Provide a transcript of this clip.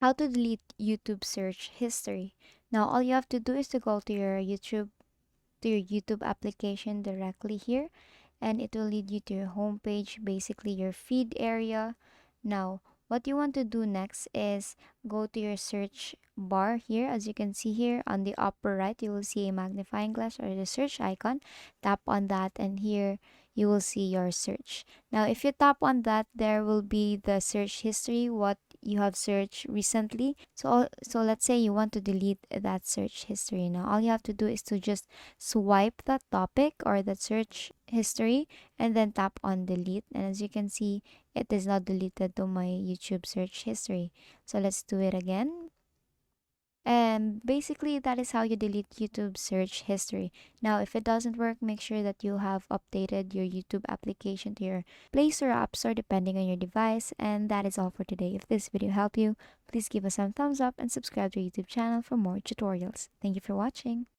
How to delete YouTube search history. Now all you have to do is to go to your YouTube application directly here, and it will lead you to your home page, basically your feed area. Now, what you want to do next is go to your search bar here. As you can see here on the upper right, you will see a magnifying glass or the search icon. Tap on that, and here you will see your search. Now, if you tap on that, there will be the search history, what you have searched recently. So let's say you want to delete that search history. Now, all you have to do is to just swipe that topic or that search history and then tap on delete. And as you can see, it is now deleted to my YouTube search history. So let's do it again. And basically, that is how you delete YouTube search history. Now, if it doesn't work, make sure that you have updated your YouTube application to your Play Store or App Store, depending on your device. And that is all for today. If this video helped you, please give us some thumbs up and subscribe to our YouTube channel for more tutorials. Thank you for watching.